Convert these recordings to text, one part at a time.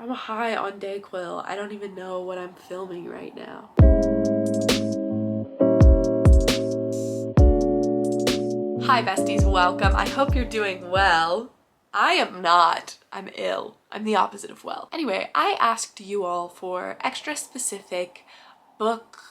I'm high on Dayquil. I don't even know what I'm filming right now. Hi besties, welcome. I hope you're doing well. I am not. I'm ill. I'm the opposite of well. Anyway, I asked you all for extra specific book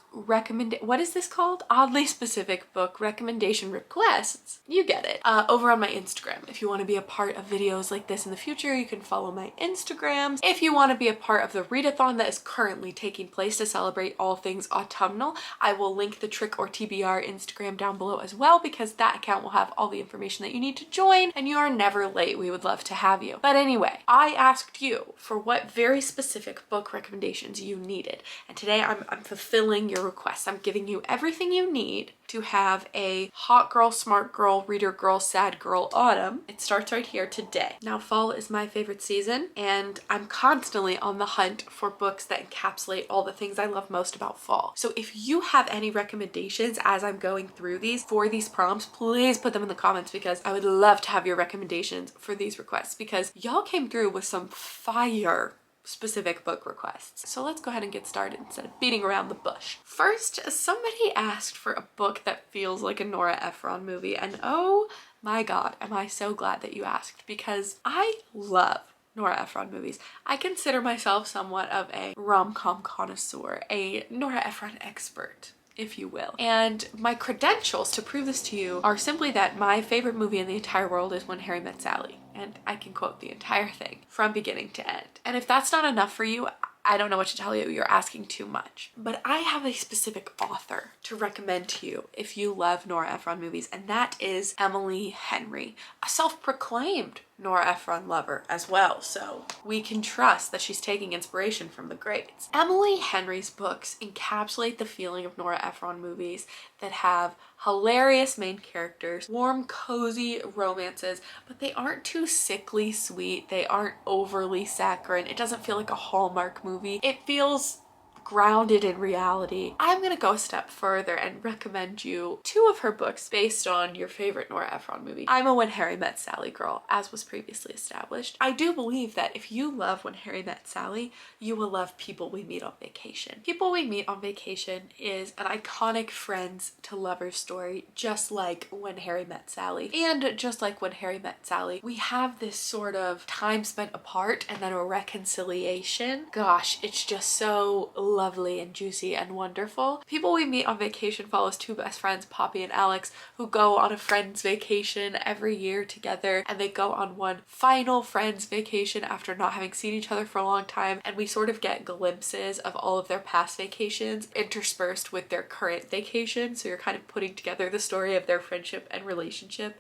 what is this called? Oddly specific book recommendation requests. You get it. Over on my Instagram. If you want to be a part of videos like this in the future, you can follow my Instagrams. If you want to be a part of the readathon that is currently taking place to celebrate all things autumnal, I will link the Trick or TBR Instagram down below as well, because that account will have all the information that you need to join, and you are never late. We would love to have you. But anyway, I asked you for what very specific book recommendations you needed, and today I'm fulfilling your request. I'm giving you everything you need to have a hot girl, smart girl, reader girl, sad girl autumn. It starts right here today. Now, fall is my favorite season, and I'm constantly on the hunt for books that encapsulate all the things I love most about fall. So if you have any recommendations as I'm going through these for these prompts, please put them in the comments, because I would love to have your recommendations for these requests, because y'all came through with some fire specific book requests. So let's go ahead and get started instead of beating around the bush. First, somebody asked for a book that feels like a Nora Ephron movie, and oh my god, am I so glad that you asked, because I love Nora Ephron movies. I consider myself somewhat of a rom-com connoisseur, a Nora Ephron expert, if you will. And my credentials to prove this to you are simply that my favorite movie in the entire world is When Harry Met Sally. And I can quote the entire thing from beginning to end. And if that's not enough for you, I don't know what to tell you. You're asking too much. But I have a specific author to recommend to you if you love Nora Ephron movies, and that is Emily Henry, a self-proclaimed Nora Ephron lover as well, so we can trust that she's taking inspiration from the greats. Emily Henry's books encapsulate the feeling of Nora Ephron movies that have hilarious main characters, warm, cozy romances, but they aren't too sickly sweet. They aren't overly saccharine. It doesn't feel like a Hallmark movie. It feels grounded in reality. I'm gonna go a step further and recommend you two of her books based on your favorite Nora Ephron movie. I'm a When Harry Met Sally girl, as was previously established. I do believe that if you love When Harry Met Sally, you will love People We Meet on Vacation. People We Meet on Vacation is an iconic friends to lovers story, just like When Harry Met Sally. And just like When Harry Met Sally, we have this sort of time spent apart and then a reconciliation. Gosh, it's just so lovely and juicy and wonderful. People We Meet on Vacation follows two best friends, Poppy and Alex, who go on a friends vacation every year together, and they go on one final friends vacation after not having seen each other for a long time, and we sort of get glimpses of all of their past vacations interspersed with their current vacation, so you're kind of putting together the story of their friendship and relationship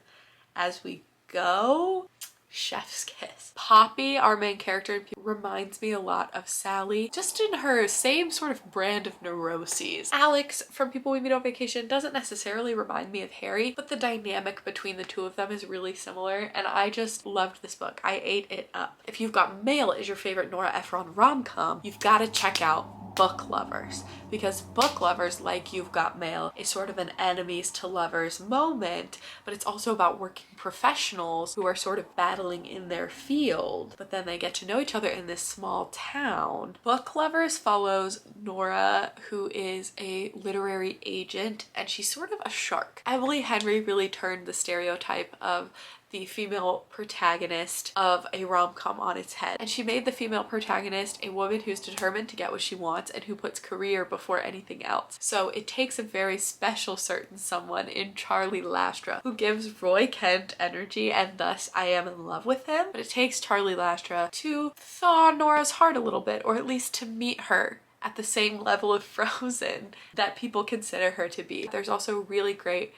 as we go. Chef's kiss. Poppy, our main character, reminds me a lot of Sally, just in her same sort of brand of neuroses. Alex from People We Meet on Vacation doesn't necessarily remind me of Harry, but the dynamic between the two of them is really similar, and I just loved this book. I ate it up. If You've Got Mail is your favorite Nora Ephron rom-com, you've got to check out Book Lovers, because Book Lovers, like You've Got Mail, is sort of an enemies to lovers moment, but it's also about working professionals who are sort of battling in their field, but then they get to know each other in this small town. Book Lovers follows Nora, who is a literary agent, and she's sort of a shark. Emily Henry really turned the stereotype of the female protagonist of a rom-com on its head, and she made the female protagonist a woman who's determined to get what she wants and who puts career before anything else. So it takes a very special certain someone in Charlie Lastra who gives Roy Kent energy, and thus I am in love with him, but it takes Charlie Lastra to thaw Nora's heart a little bit, or at least to meet her at the same level of frozen that people consider her to be. There's also really great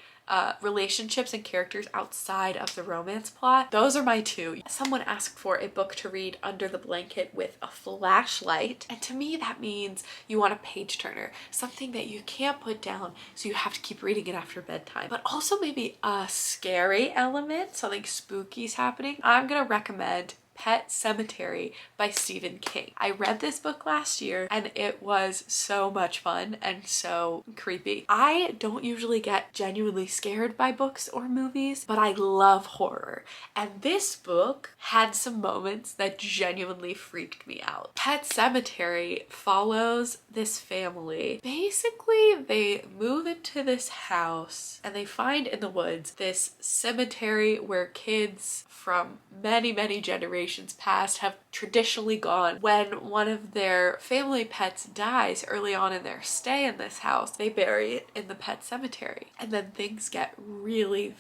relationships and characters outside of the romance plot. Those are my two. Someone asked for a book to read under the blanket with a flashlight, and to me that means you want a page turner, something that you can't put down so you have to keep reading it after bedtime, but also maybe a scary element, something spooky's happening. I'm gonna recommend Pet Sematary by Stephen King. I read this book last year and it was so much fun and so creepy. I don't usually get genuinely scared by books or movies, but I love horror. And this book had some moments that genuinely freaked me out. Pet Sematary follows this family. Basically, they move into this house and they find in the woods this cemetery where kids from many, many generations past have traditionally gone. When one of their family pets dies early on in their stay in this house, they bury it in the pet cemetery. And then things get really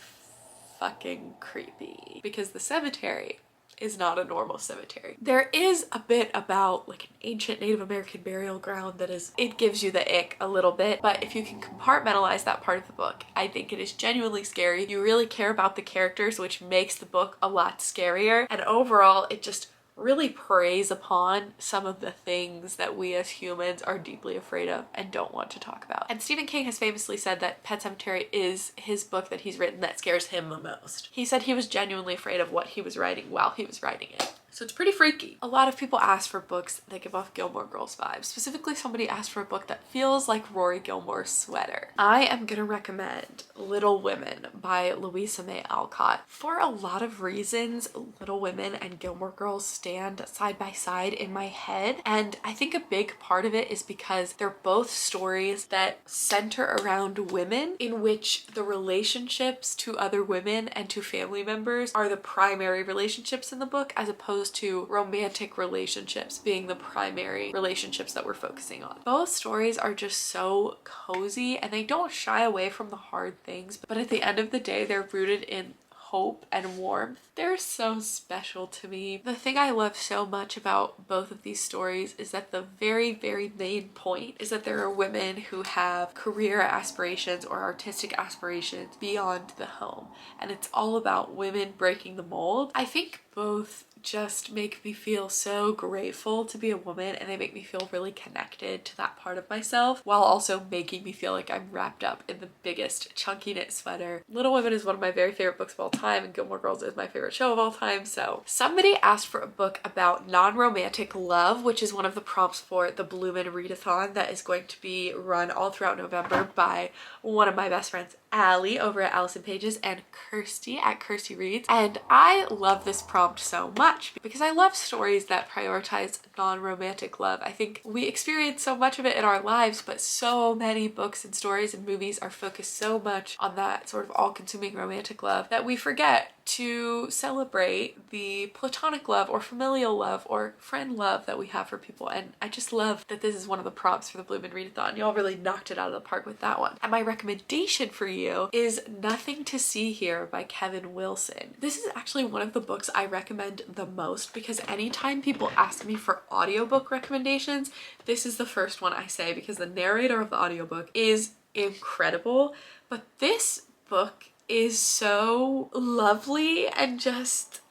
fucking creepy because the cemetery is not a normal cemetery. There is a bit about like an ancient Native American burial ground that it gives you the ick a little bit, but if you can compartmentalize that part of the book, I think it is genuinely scary. You really care about the characters, which makes the book a lot scarier, and overall it just really preys upon some of the things that we as humans are deeply afraid of and don't want to talk about. And Stephen King has famously said that Pet Sematary is his book that he's written that scares him the most. He said he was genuinely afraid of what he was writing while he was writing it. So it's pretty freaky. A lot of people ask for books that give off Gilmore Girls vibes. Specifically, somebody asked for a book that feels like Rory Gilmore's sweater. I am gonna recommend Little Women by Louisa May Alcott. For a lot of reasons, Little Women and Gilmore Girls stand side by side in my head. And I think a big part of it is because they're both stories that center around women, in which the relationships to other women and to family members are the primary relationships in the book, as opposed to romantic relationships being the primary relationships that we're focusing on. Both stories are just so cozy and they don't shy away from the hard things, but at the end of the day, they're rooted in hope and warmth. They're so special to me. The thing I love so much about both of these stories is that the very, very main point is that there are women who have career aspirations or artistic aspirations beyond the home. And it's all about women breaking the mold. I think both just make me feel so grateful to be a woman, and they make me feel really connected to that part of myself while also making me feel like I'm wrapped up in the biggest chunky knit sweater. Little Women is one of my very favorite books of all time, and Gilmore Girls is my favorite show of all time. So somebody asked for a book about non-romantic love, which is one of the prompts for the Bloomin readathon that is going to be run all throughout November by one of my best friends, Allie, over at Allison Pages, and Kirsty at Kirsty Reads. And I love this prompt so much because I love stories that prioritize non-romantic love. I think we experience so much of it in our lives, but so many books and stories and movies are focused so much on that sort of all-consuming romantic love that we forget to celebrate the platonic love or familial love or friend love that we have for people. And I just love that this is one of the prompts for the Bloomin readathon. Y'all really knocked it out of the park with that one. And my recommendation for you is Nothing to See Here by Kevin Wilson. This is actually one of the books I recommend the most because anytime people ask me for audiobook recommendations, this is the first one I say because the narrator of the audiobook is incredible. But this book is so lovely and just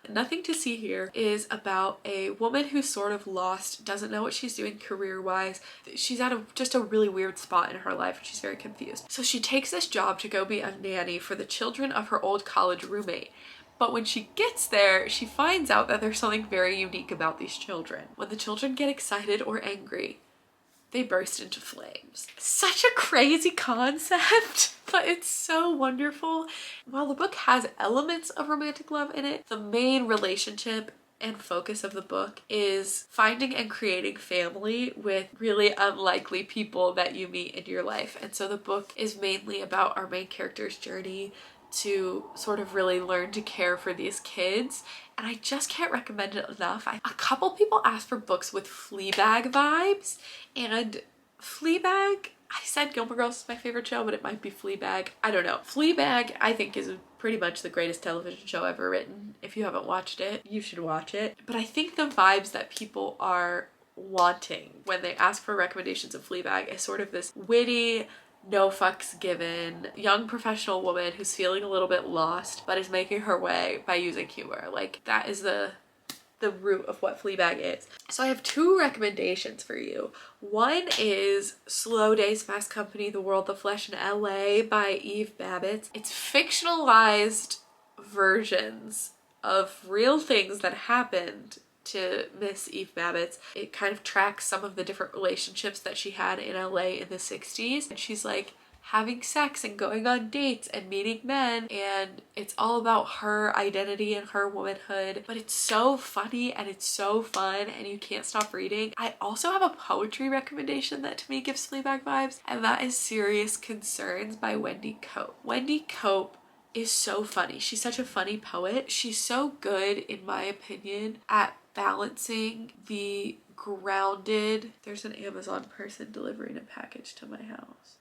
Nothing to See Here is about a woman who's sort of lost, doesn't know what she's doing career-wise. She's at just a really weird spot in her life and she's very confused. So she takes this job to go be a nanny for the children of her old college roommate. But when she gets there, she finds out that there's something very unique about these children. When the children get excited or angry, they burst into flames. Such a crazy concept, but it's so wonderful. While the book has elements of romantic love in it, the main relationship and focus of the book is finding and creating family with really unlikely people that you meet in your life. And so the book is mainly about our main character's journey to sort of really learn to care for these kids, and I just can't recommend it enough. A couple people asked for books with Fleabag vibes, and Fleabag, I said Gilmore Girls is my favorite show, but it might be Fleabag. I don't know. Fleabag, I think, is pretty much the greatest television show ever written. If you haven't watched it, you should watch it. But I think the vibes that people are wanting when they ask for recommendations of Fleabag is sort of this witty, no fucks given young professional woman who's feeling a little bit lost but is making her way by using humor. Like, that is the root of what Fleabag is. So I have two recommendations for you. One is Slow Days, Fast Company, The World, the Flesh in LA by Eve Babbitt. It's fictionalized versions of real things that happened to Miss Eve Babbitts. It kind of tracks some of the different relationships that she had in LA in the 60s. And she's like having sex and going on dates and meeting men, and it's all about her identity and her womanhood. But it's so funny and it's so fun and you can't stop reading. I also have a poetry recommendation that to me gives Fleabag vibes, and that is Serious Concerns by Wendy Cope. Wendy Cope is so funny. She's such a funny poet. She's so good, in my opinion, at balancing the grounded— there's an Amazon person delivering a package to my house.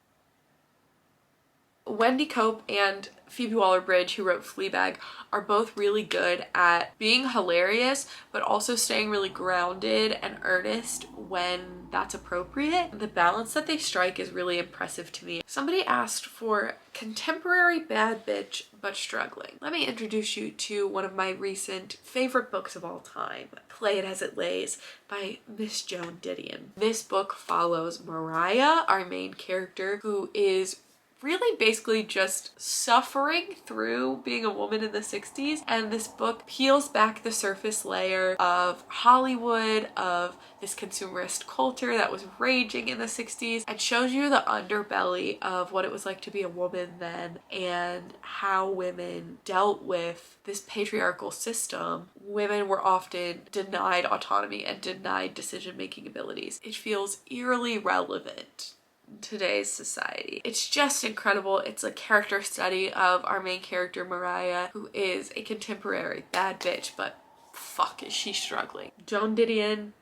Wendy Cope and Phoebe Waller-Bridge, who wrote Fleabag, are both really good at being hilarious but also staying really grounded and earnest when that's appropriate. The balance that they strike is really impressive to me. Somebody asked for contemporary bad bitch but struggling. Let me introduce you to one of my recent favorite books of all time, Play It As It Lays by Miss Joan Didion. This book follows Mariah, our main character, who is really basically just suffering through being a woman in the 60s, and this book peels back the surface layer of Hollywood, of this consumerist culture that was raging in the 60s, and shows you the underbelly of what it was like to be a woman then and how women dealt with this patriarchal system. Women were often denied autonomy and denied decision-making abilities. It feels eerily relevant today's society. It's just incredible. It's a character study of our main character Mariah, who is a contemporary bad bitch, but fuck is she struggling. Joan Didion,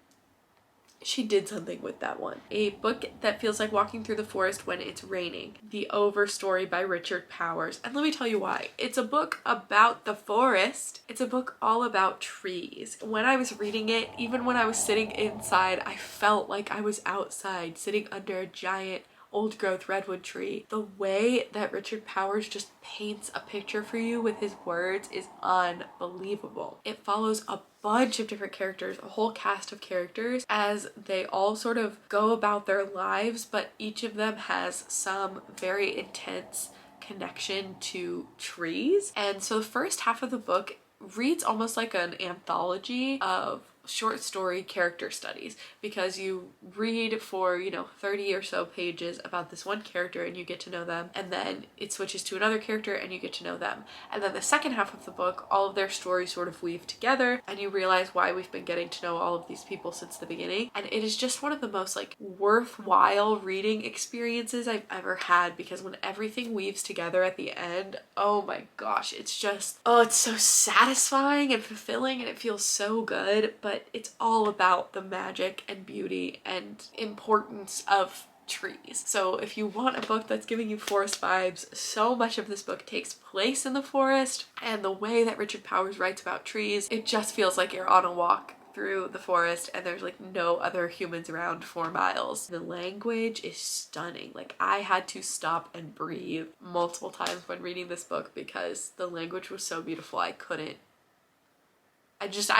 she did something with that one. A book that feels like walking through the forest when it's raining. The Over Story by Richard Powers. And let me tell you why. It's a book about the forest. It's a book all about trees. When I was reading it, even when I was sitting inside, I felt like I was outside, sitting under a giant old growth redwood tree. The way that Richard Powers just paints a picture for you with his words is unbelievable. It follows a bunch of different characters, a whole cast of characters, as they all sort of go about their lives, but each of them has some very intense connection to trees. And so the first half of the book reads almost like an anthology of short story character studies, because you read for 30 or so pages about this one character and you get to know them, and then it switches to another character and you get to know them, and then the second half of the book, all of their stories sort of weave together and you realize why we've been getting to know all of these people since the beginning. And it is just one of the most worthwhile reading experiences I've ever had, because when everything weaves together at the end, oh my gosh, it's just, oh, it's so satisfying and fulfilling and it feels so good. But it's all about the magic and beauty and importance of trees. So if you want a book that's giving you forest vibes, so much of this book takes place in the forest, and the way that Richard Powers writes about trees, it just feels like you're on a walk through the forest and there's no other humans around for miles. The language is stunning. I had to stop and breathe multiple times when reading this book because the language was so beautiful. I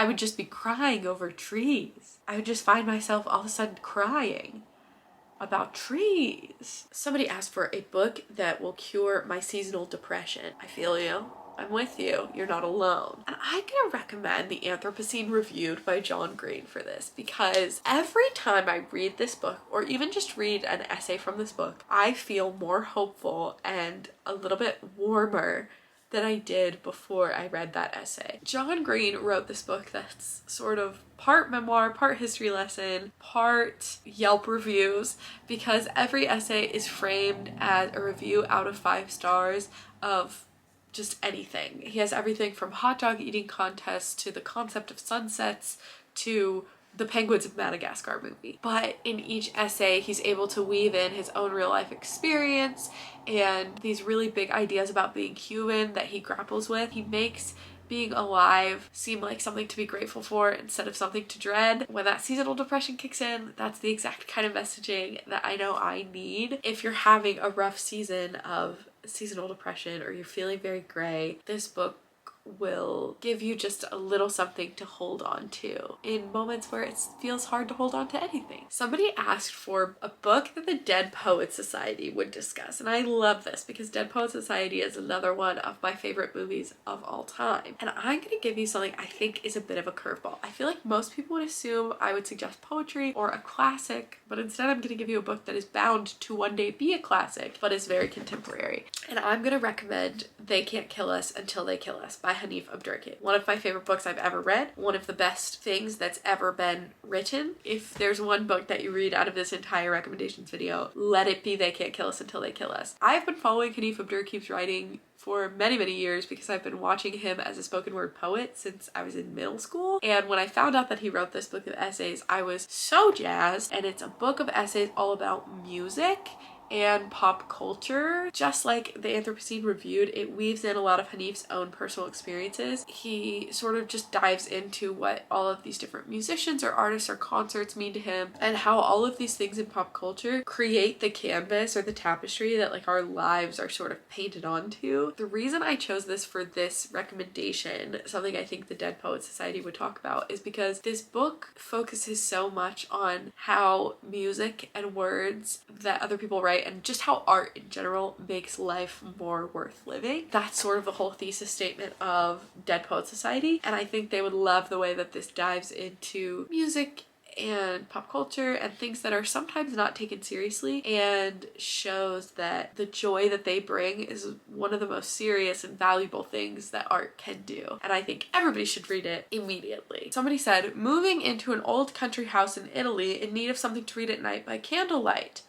would just be crying over trees. I would just find myself all of a sudden crying about trees. Somebody asked for a book that will cure my seasonal depression. I feel you. I'm with you. You're not alone. And I'm gonna recommend The Anthropocene Reviewed by John Green for this, because every time I read this book, or even just read an essay from this book, I feel more hopeful and a little bit warmer than I did before I read that essay. John Green wrote this book that's sort of part memoir, part history lesson, part Yelp reviews, because every essay is framed as a review out of 5 stars of just anything. He has everything from hot dog eating contests to the concept of sunsets to the Penguins of Madagascar movie. But in each essay, he's able to weave in his own real life experience and these really big ideas about being human that he grapples with. He makes being alive seem like something to be grateful for instead of something to dread. When that seasonal depression kicks in, that's the exact kind of messaging that I know I need. If you're having a rough season of seasonal depression or you're feeling very gray, this book will give you just a little something to hold on to in moments where it feels hard to hold on to anything. Somebody asked for a book that the Dead Poets Society would discuss, and I love this because Dead Poets Society is another one of my favorite movies of all time. And I'm gonna give you something I think is a bit of a curveball. I feel like most people would assume I would suggest poetry or a classic, but instead I'm gonna give you a book that is bound to one day be a classic, but is very contemporary. And I'm gonna recommend They Can't Kill Us Until They Kill Us by Hanif Abdurrahim. One of my favorite books I've ever read, one of the best things that's ever been written. If there's one book that you read out of this entire recommendations video, let it be They Can't Kill Us Until They Kill Us. I've been following Hanif Abdurrahim's writing for many years because I've been watching him as a spoken word poet since I was in middle school. And when I found out that he wrote this book of essays, I was so jazzed. And it's a book of essays all about music and pop culture. Just like the Anthropocene Reviewed, it weaves in a lot of Hanif's own personal experiences. He sort of just dives into what all of these different musicians or artists or concerts mean to him, and how all of these things in pop culture create the canvas or the tapestry that like our lives are sort of painted onto. The reason I chose this for this recommendation, something I think the Dead Poets Society would talk about, is because this book focuses so much on how music and words that other people write and just how art in general makes life more worth living. That's sort of the whole thesis statement of Dead Poets Society, and I think they would love the way that this dives into music and pop culture and things that are sometimes not taken seriously, and shows that the joy that they bring is one of the most serious and valuable things that art can do. And I think everybody should read it immediately. Somebody said, moving into an old country house in Italy in need of something to read at night by candlelight.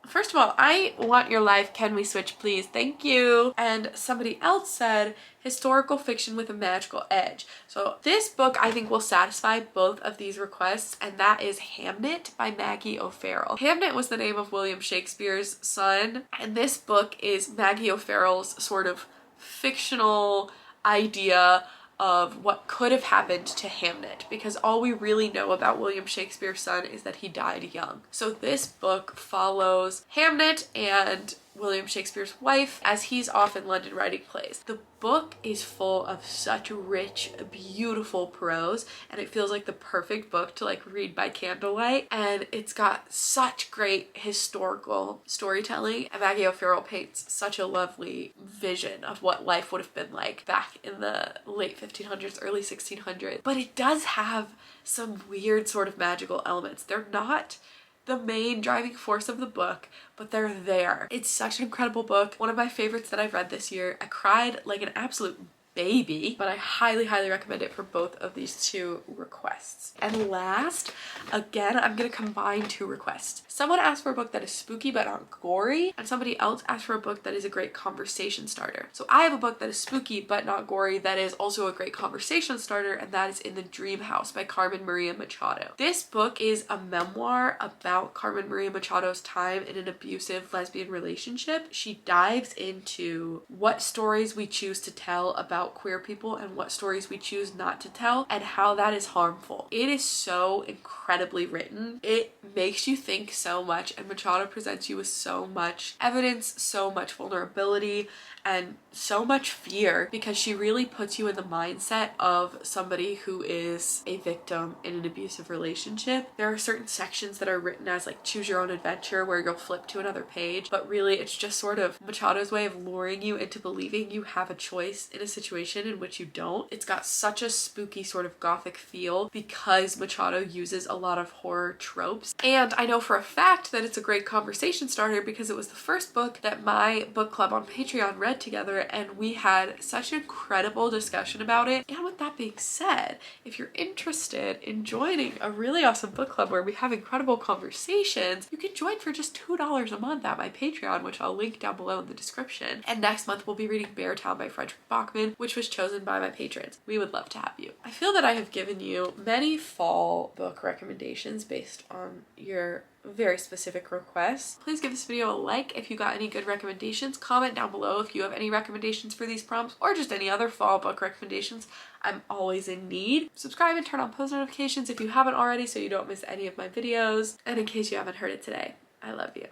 First of all, I want your life. Can we switch, please? Thank you. And somebody else said, historical fiction with a magical edge. So this book I think will satisfy both of these requests, and that is Hamnet by Maggie O'Farrell. Hamnet was the name of William Shakespeare's son, and this book is Maggie O'Farrell's sort of fictional idea of what could have happened to Hamnet, because all we really know about William Shakespeare's son is that he died young. So this book follows Hamnet and William Shakespeare's wife as he's off in London writing plays. The book is full of such rich, beautiful prose, and it feels like the perfect book to like read by candlelight, and it's got such great historical storytelling, and Maggie O'Farrell paints such a lovely vision of what life would have been like back in the late 1500s, early 1600s. But it does have some weird sort of magical elements. They're not the main driving force of the book, but they're there. It's such an incredible book. One of my favorites that I've read this year. I cried like an absolute baby, but I highly recommend it for both of these two requests. And last, again, I'm gonna combine two requests. Someone asked for a book that is spooky but not gory, and somebody else asked for a book that is a great conversation starter. So I have a book that is spooky but not gory that is also a great conversation starter, and that is In the Dream House by Carmen Maria Machado. This book is a memoir about Carmen Maria Machado's time in an abusive lesbian relationship. She dives into what stories we choose to tell about queer people and what stories we choose not to tell, and how that is harmful. It is so incredibly written. It makes you think so much, and Machado presents you with so much evidence, so much vulnerability, and so much fear, because she really puts you in the mindset of somebody who is a victim in an abusive relationship. There are certain sections that are written as like choose your own adventure, where you'll flip to another page, but really it's just sort of Machado's way of luring you into believing you have a choice in a situation in which you don't. It's got such a spooky sort of gothic feel because Machado uses a lot of horror tropes. And I know for a fact that it's a great conversation starter because it was the first book that my book club on Patreon read together, and we had such an incredible discussion about it. And with that being said, if you're interested in joining a really awesome book club where we have incredible conversations, you can join for just $2 a month at my Patreon, which I'll link down below in the description. And next month we'll be reading Beartown by Frederick Bachman, which was chosen by my patrons. We would love to have you. I feel that I have given you many fall book recommendations based on your very specific requests. Please give this video a like if you got any good recommendations. Comment down below if you have any recommendations for these prompts or just any other fall book recommendations. I'm always in need. Subscribe and turn on post notifications if you haven't already so you don't miss any of my videos. And in case you haven't heard it today, I love you.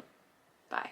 Bye.